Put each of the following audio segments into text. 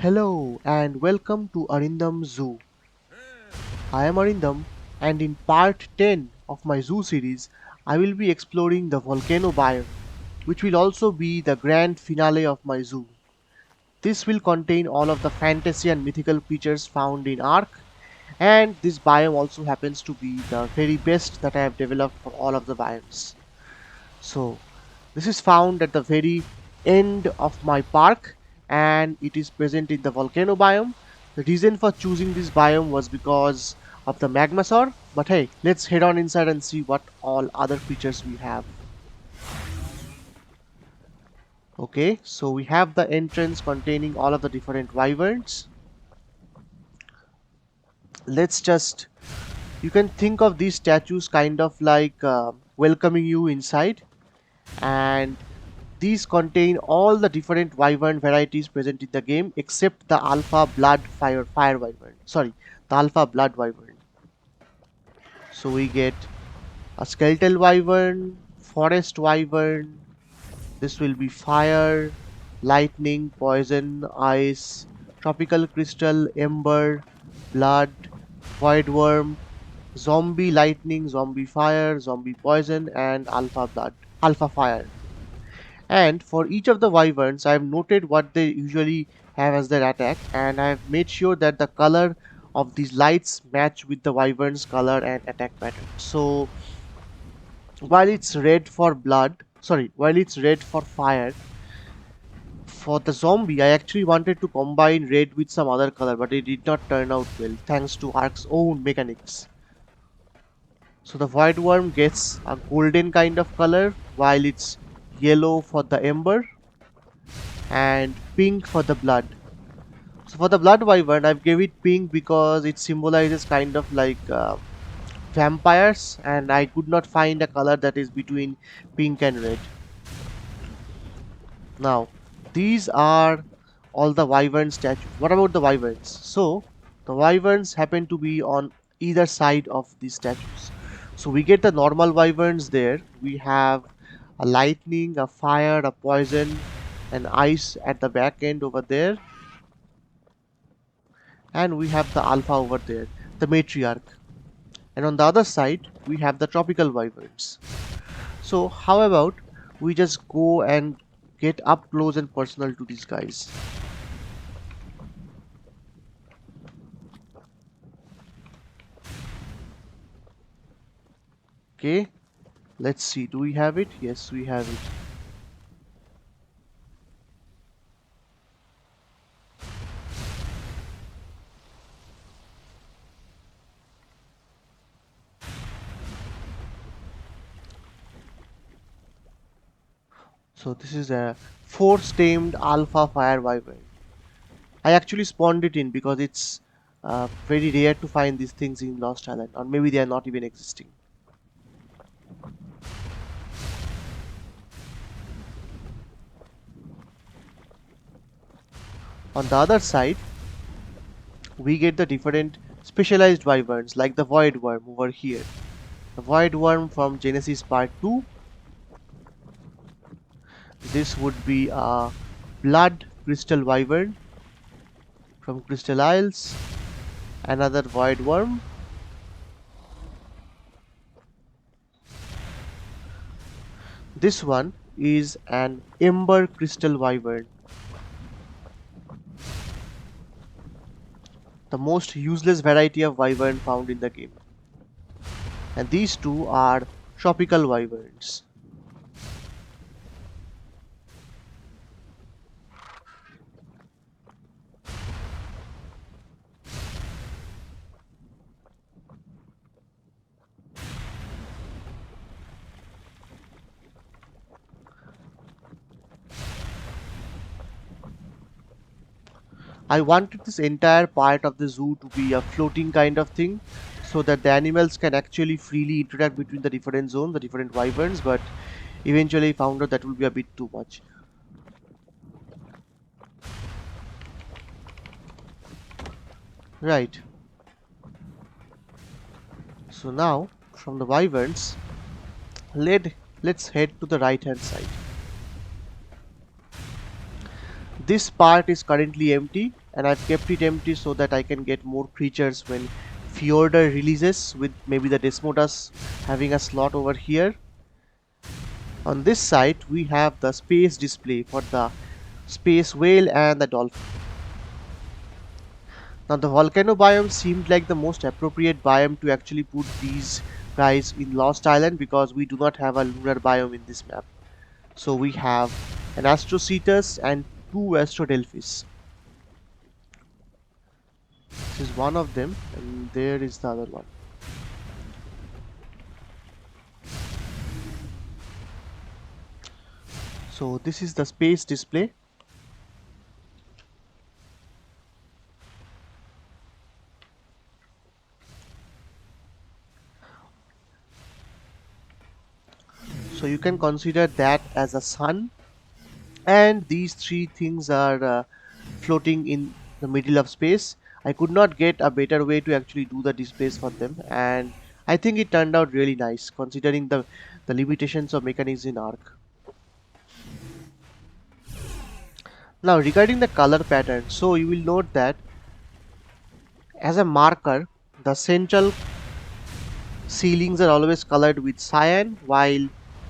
Hello and welcome to Arindam Zoo. I am Arindam, and in part 10 of my zoo series, I will be exploring the volcano biome, which will also be the grand finale of my zoo. This will contain all of the fantasy and mythical creatures found in Ark, and this biome also happens to be the very best that I have developed for all of the biomes. So, this is found at the very end of my park and it is present in the volcano biome. The reason for choosing this biome was because of the magmasaur, but hey, let's head on inside and see what all other creatures we have. Okay, so we have the entrance containing all of the different wyverns. Let's just, you can think of these statues kind of like welcoming you inside, and these contain all the different wyvern varieties present in the game except the alpha blood fire wyvern. Sorry, the alpha blood wyvern. So we get a skeletal wyvern, forest wyvern. This will be fire, lightning, poison, ice, tropical crystal, ember, blood, void worm, zombie lightning, zombie fire, zombie poison, and alpha blood, alpha fire. And for each of the wyverns, I have noted what they usually have as their attack, and I have made sure that the color of these lights match with the wyvern's color and attack pattern. So while it's red for while it's red for fire, for the zombie, I actually wanted to combine red with some other color, but it did not turn out well, thanks to Ark's own mechanics. So the void worm gets a golden kind of color, while it's yellow for the ember and pink for the blood. So for the blood wyvern, I've gave it pink because it symbolizes kind of like vampires, and I could not find a color that is between pink and red. Now, these are all the wyvern statues. What about the wyverns? So the wyverns happen to be on either side of these statues. So we get the normal wyverns there. We have a lightning, a fire, a poison, an ice at the back end over there, and we have the alpha over there, the matriarch. And on the other side, we have the tropical wyverns. So how about we just go and get up close and personal to these guys. Okay, let's see, do we have it? Yes, we have it. So this is a four-stemmed alpha fire wyvern. I actually spawned it in because it's very rare to find these things in Lost Island, or maybe they are not even existing. On the other side, we get the different specialized wyverns like the void worm over here. The void worm from Genesis Part 2. This would be a blood crystal wyvern from Crystal Isles. Another void worm. This one is an ember crystal wyvern. The most useless variety of wyvern found in the game. And these two are tropical wyverns. I wanted this entire part of the zoo to be a floating kind of thing so that the animals can actually freely interact between the different zones, the different wyverns, but eventually I found out that will be a bit too much. Right. So now, from the wyverns, let's head to the right hand side. This part is currently empty and I've kept it empty so that I can get more creatures when Fjorder releases, with maybe the Desmodus having a slot over here. On this side we have the space display for the space whale and the dolphin. Now the volcano biome seemed like the most appropriate biome to actually put these guys in Lost Island, because we do not have a lunar biome in this map. So we have an Astrocetus and two Astrodelphis. This is one of them, and there is the other one. So this is the space display. So you can consider that as a sun, and these three things are floating in the middle of space. I could not get a better way to actually do the displays for them, and I think it turned out really nice considering the limitations of mechanics in Ark. Now regarding the color pattern, so you will note that as a marker, the central ceilings are always colored with cyan, while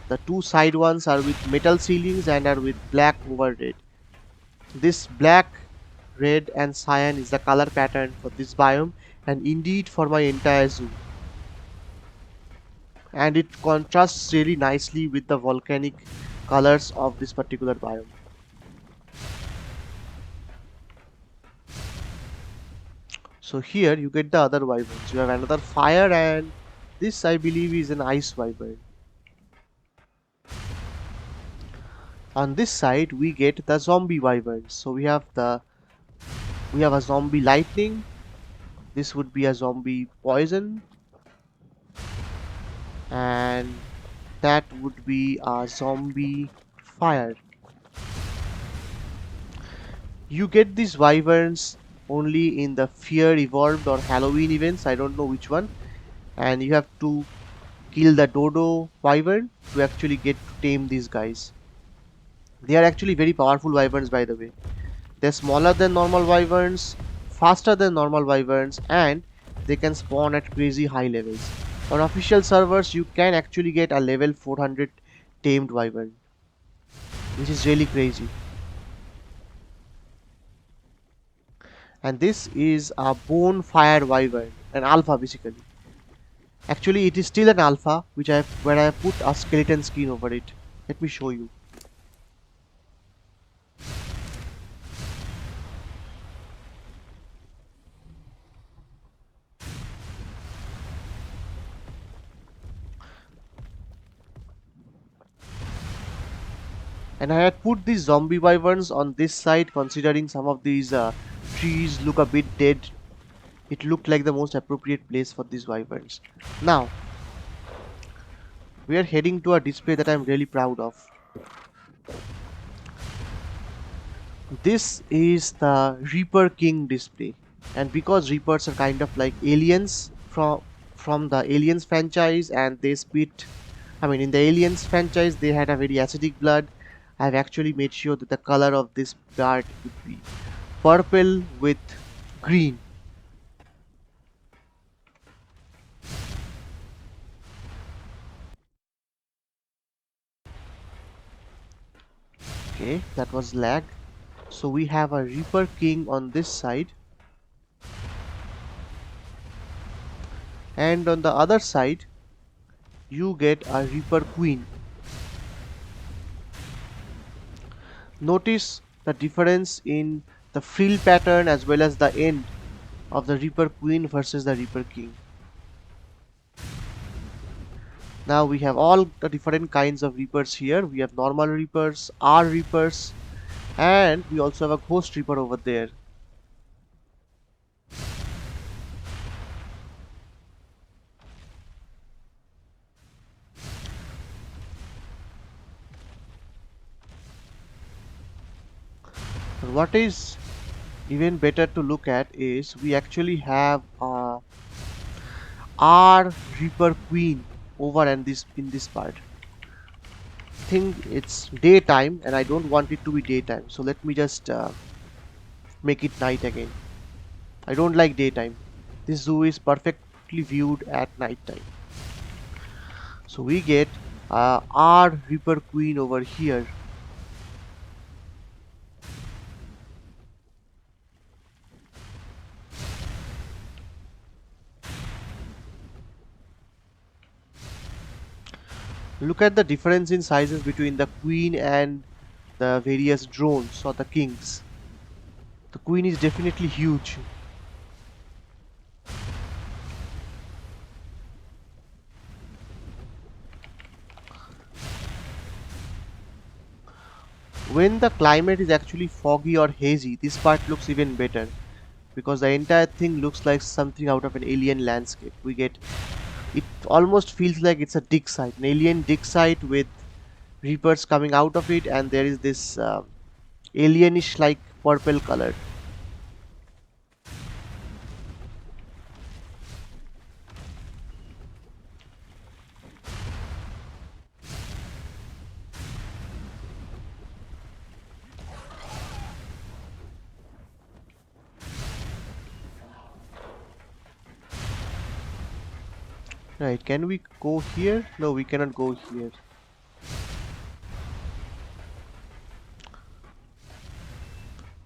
the two side ones are with metal ceilings and are with black over red. This black, red and cyan is the color pattern for this biome, and indeed for my entire zoo. And it contrasts really nicely with the volcanic colors of this particular biome. So here you get the other wyverns. You have another fire, and this I believe is an ice wyvern. On this side we get the zombie wyverns. So we have a zombie lightning. This would be a zombie poison, and that would be a zombie fire. You get these wyverns only in the Fear Evolved or Halloween events, I don't know which one, and you have to kill the Dodo wyvern to actually get to tame these guys. They are actually very powerful wyverns, by the way. They're smaller than normal wyverns, faster than normal wyverns, and they can spawn at crazy high levels. On official servers you can actually get a level 400 tamed wyvern, which is really crazy. And this is a bone fire wyvern, an alpha basically. Actually it is still an alpha, where I have put a skeleton skin over it. Let me show you. And I had put these zombie wyverns on this side, considering some of these trees look a bit dead. It looked like the most appropriate place for these wyverns. Now we are heading to a display that I am really proud of. This is the Reaper King display, and because Reapers are kind of like aliens from the Aliens franchise, and they spit, I mean in the Aliens franchise they had a very acidic blood. I've actually made sure that the color of this part would be purple with green. Okay, that was lag. So we have a Reaper King on this side, and on the other side you get a Reaper Queen. Notice the difference in the frill pattern as well as the end of the Reaper Queen versus the Reaper King. Now we have all the different kinds of Reapers here. We have normal Reapers, R Reapers, and we also have a Ghost Reaper over there. And what is even better to look at is we actually have a R Reaper Queen over and this in this part. I think it's daytime and I don't want it to be daytime, so let me just make it night again. I don't like daytime. This zoo is perfectly viewed at night time. So we get our Reaper Queen over here. Look at the difference in sizes between the queen and the various drones or the kings. The queen is definitely huge. When the climate is actually foggy or hazy, this part looks even better because the entire thing looks like something out of an alien landscape. We get it almost feels like it's a dig site, an alien dig site with reapers coming out of it, and there is this alienish like purple color. Right, can we go here? No, we cannot go here.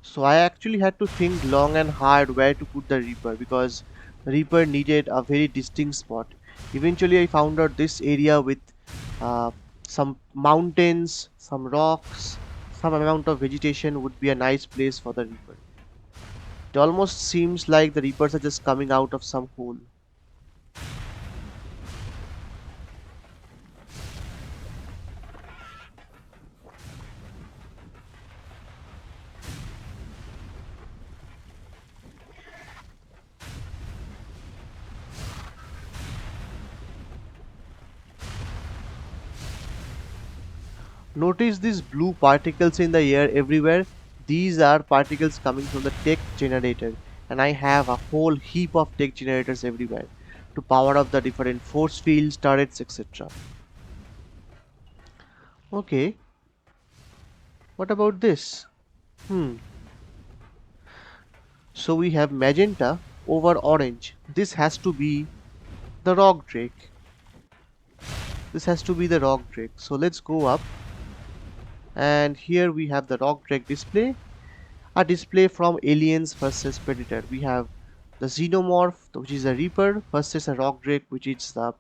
So I actually had to think long and hard where to put the Reaper because Reaper needed a very distinct spot. Eventually I found out this area with uh, some mountains, some rocks, some amount of vegetation would be a nice place for the Reaper. It almost seems like the Reapers are just coming out of some hole. Notice these blue particles in the air everywhere. These are particles coming from the tech generator, and I have a whole heap of tech generators everywhere to power up the different force fields, turrets, etc. Okay, what about this? Hmm, so we have magenta over orange. This has to be the rock drake. This has to be the rock drake. So let's go up, and here we have the rock drake display. A display from Aliens versus Predator. We have the Xenomorph, which is a Reaper, versus a Rock Drake, which is the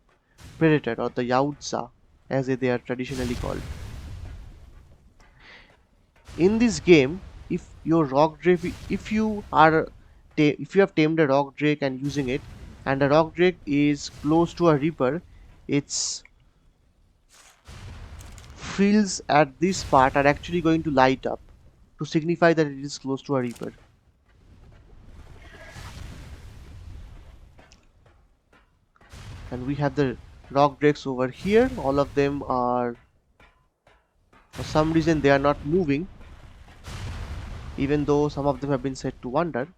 Predator or the Yautza, as they are traditionally called. In this game, if your Rock Drake, if you have tamed a Rock Drake and using it, and the Rock Drake is close to a Reaper, its frills at this part are actually going to light up to signify that it is close to a Reaper. And we have the rock drakes over here. All of them are, for some reason they are not moving, even though some of them have been said to wander.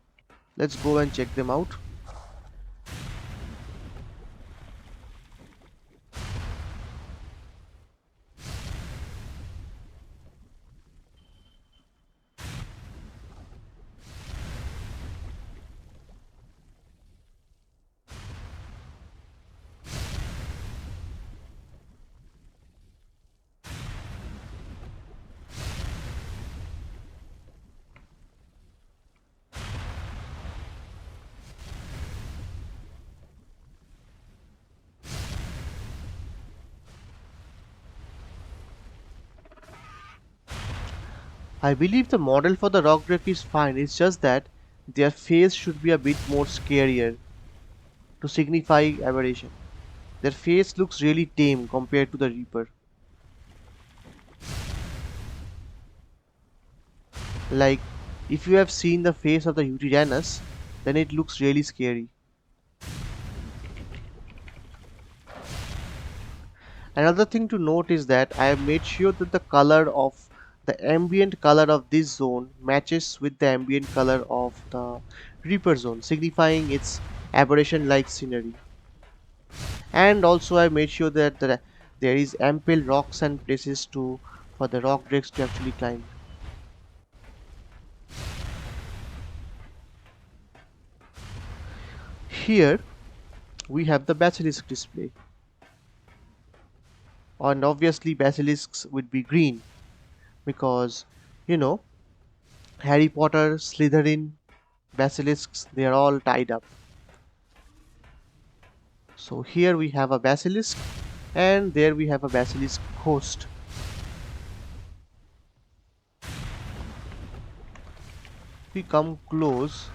Let's go and check them out. I believe the model for the rock drake is fine, it's just that their face should be a bit more scarier to signify aberration. Their face looks really tame compared to the Reaper. Like, if you have seen the face of the Tyrannosaurus, then it looks really scary. Another thing to note is that I have made sure that the ambient color of this zone matches with the ambient color of the Reaper zone, signifying its aberration like scenery. And also I made sure that there is ample rocks and places for the rock drakes to actually climb. here we have the basilisk display, and obviously basilisks would be green because, you know, Harry Potter, Slytherin, basilisks, they are all tied up. So here we have a basilisk, and there we have a basilisk host. If we come close,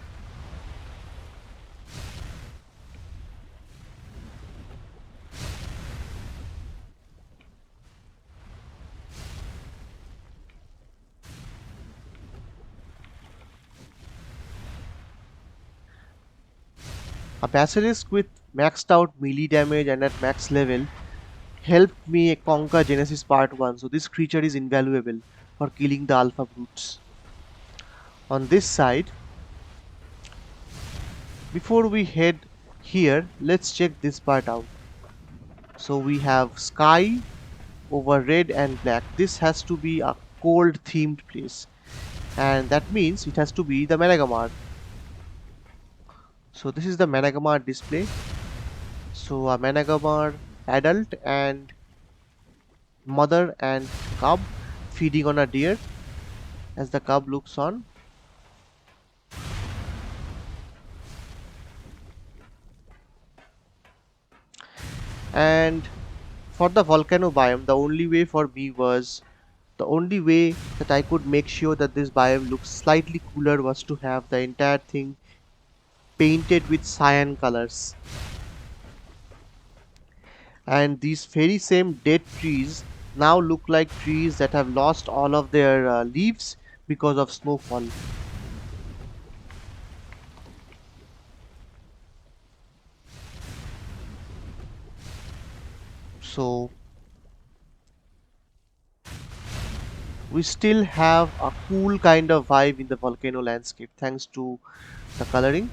a basilisk with maxed out melee damage and at max level helped me conquer Genesis Part 1, so this creature is invaluable for killing the alpha brutes. On this side, before we head here, let's check this part out. So we have sky over red and black. This has to be a cold themed place, and that means it has to be the Managamar. So this is the Managamar display. So a Managamar adult and mother and cub feeding on a deer as the cub looks on. And for the volcano biome, the only way that I could make sure that this biome looks slightly cooler was to have the entire thing painted with cyan colors. And these very same dead trees now look like trees that have lost all of their leaves because of snowfall. So we still have a cool kind of vibe in the volcano landscape thanks to the coloring.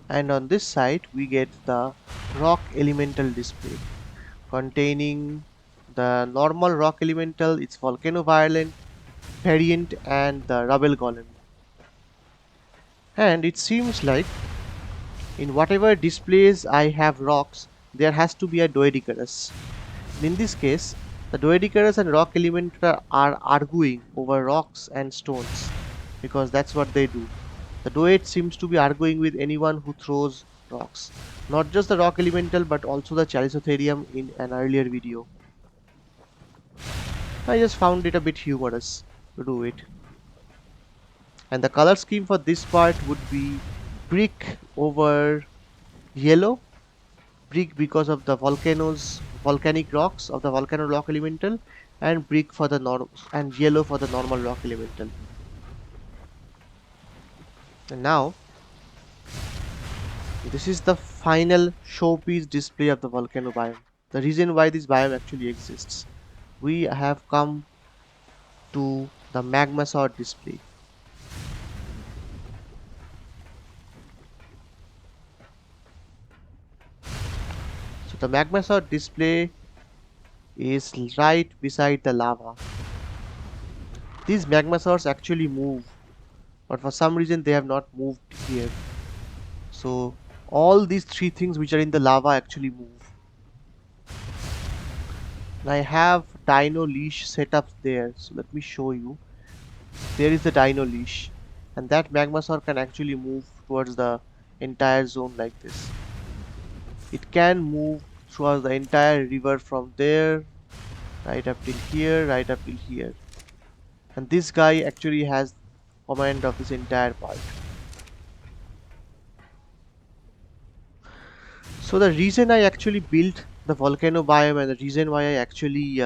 And on this side we get the rock elemental display containing the normal rock elemental, its volcano violent variant, and the rubble golem. And it seems like in whatever displays I have rocks, there has to be a Doedicarus. In this case, the Doedicarus and rock elemental are arguing over rocks and stones because that's what they do. The Doed seems to be arguing with anyone who throws rocks. Not just the rock elemental but also the Chalisotherium in an earlier video. I just found it a bit humorous to do it. And the color scheme for this part would be brick over yellow. Brick because of the volcanic rocks of the volcano rock elemental, and brick for the and yellow for the normal rock elemental. And now this is the final showpiece display of the volcano biome. The reason why this biome actually exists. We have come to the magma sword display. So the magma sword display is right beside the lava. These magma swords actually move, but for some reason they have not moved here. So all these three things which are in the lava actually move. And I have dino leash set up there, so let me show you. There is the dino leash, and that magma sword can actually move towards the entire zone like this. It can move throughout the entire river from there right up till here, right up till here. And this guy actually has command of this entire part. So the reason I actually built the volcano biome and the reason why I actually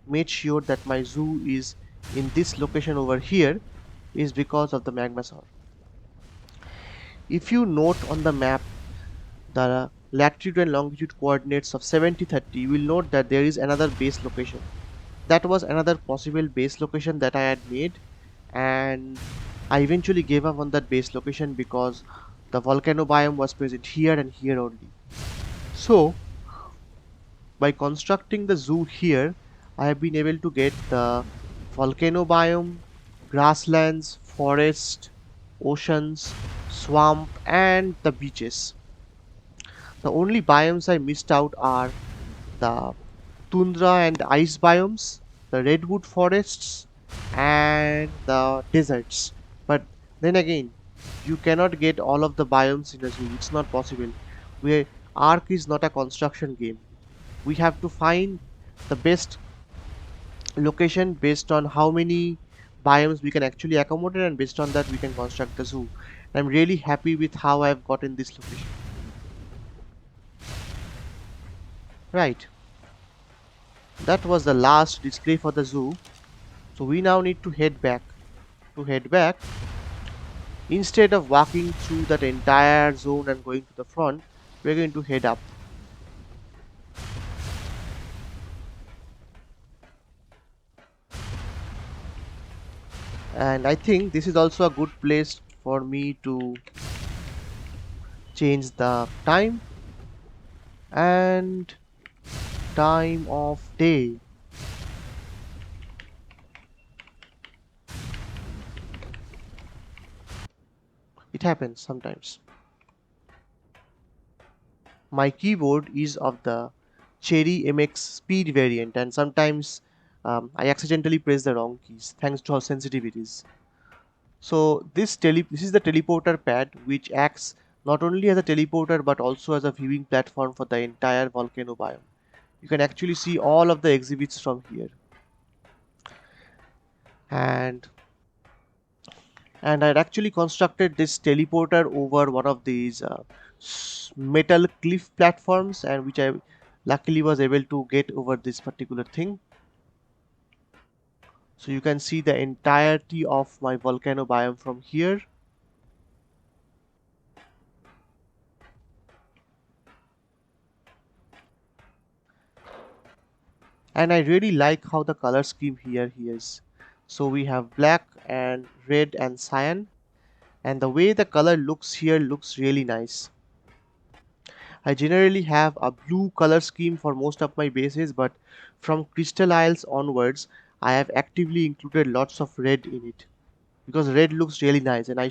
made sure that my zoo is in this location over here is because of the magma sword. If you note on the map the latitude and longitude coordinates of 7030, you will note that there is another base location. That was another possible base location that I had made, and I eventually gave up on that base location because the volcano biome was present here and here only. So by constructing the zoo here, I have been able to get the volcano biome, grasslands, forest, oceans, swamp, and the beaches. The only biomes I missed out are the tundra and ice biomes, the redwood forests, and the deserts. But then again, you cannot get all of the biomes in a zoo. It's not possible. Where Ark is not a construction game. We have to find the best location based on how many biomes we can actually accommodate, and based on that we can construct the zoo. And I'm really happy with how I've gotten this location. Right, that was the last display for the zoo. So we now need to head back. To head back, instead of walking through that entire zone and going to the front, we're going to head up. And I think this is also a good place for me to change the time and time of day. It happens sometimes. My keyboard is of the Cherry MX speed variant, and sometimes I accidentally press the wrong keys thanks to how sensitive it is. So this is the teleporter pad, which acts not only as a teleporter but also as a viewing platform for the entire volcano biome. You can actually see all of the exhibits from here. And I'd actually constructed this teleporter over one of these metal cliff platforms, and which I luckily was able to get over this particular thing. So you can see the entirety of my volcano biome from here. And I really like how the color scheme here is. So we have black and red and cyan, and the way the color looks here looks really nice. I generally have a blue color scheme for most of my bases, but from Crystal Isles onwards, I have actively included lots of red in it because red looks really nice, and I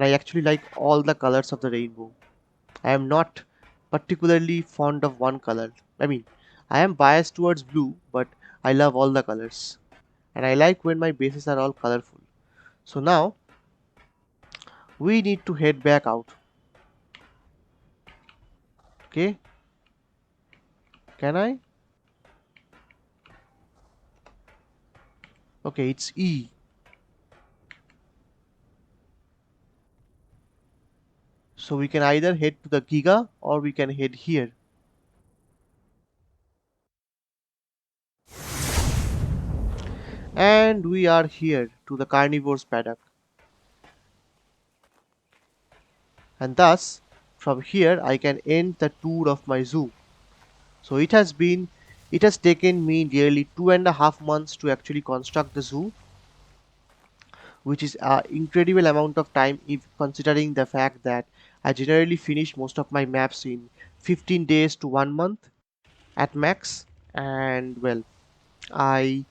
actually like all the colors of the rainbow. I am not particularly fond of one color. I mean, I am biased towards blue, but I love all the colors, and I like when my bases are all colorful. So now we need to head back out. Okay, can I? Okay, it's E. So we can either head to the Giga or we can head here. And we are here to the carnivore's paddock. And thus, from here I can end the tour of my zoo. So it has taken me nearly 2.5 months to actually construct the zoo, which is an incredible amount of time if considering the fact that I generally finish most of my maps in 15 days to 1 month at max. And well, I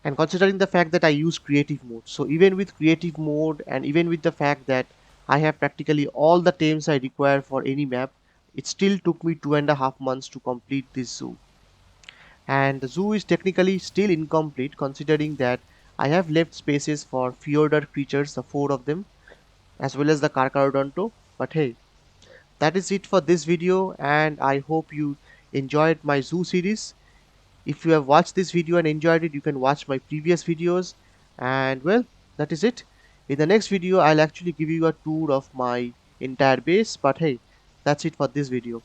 and considering the fact that I use creative mode, so even with creative mode and even with the fact that I have practically all the tames I require for any map, it still took me 2.5 months to complete this zoo. And the zoo is technically still incomplete considering that I have left spaces for fjordar creatures, the four of them, as well as the Carcharodonto. But hey, that is it for this video, and I hope you enjoyed my zoo series. If you have watched this video and enjoyed it, you can watch my previous videos. And well, that is it. In the next video, I'll actually give you a tour of my entire base. But hey, that's it for this video.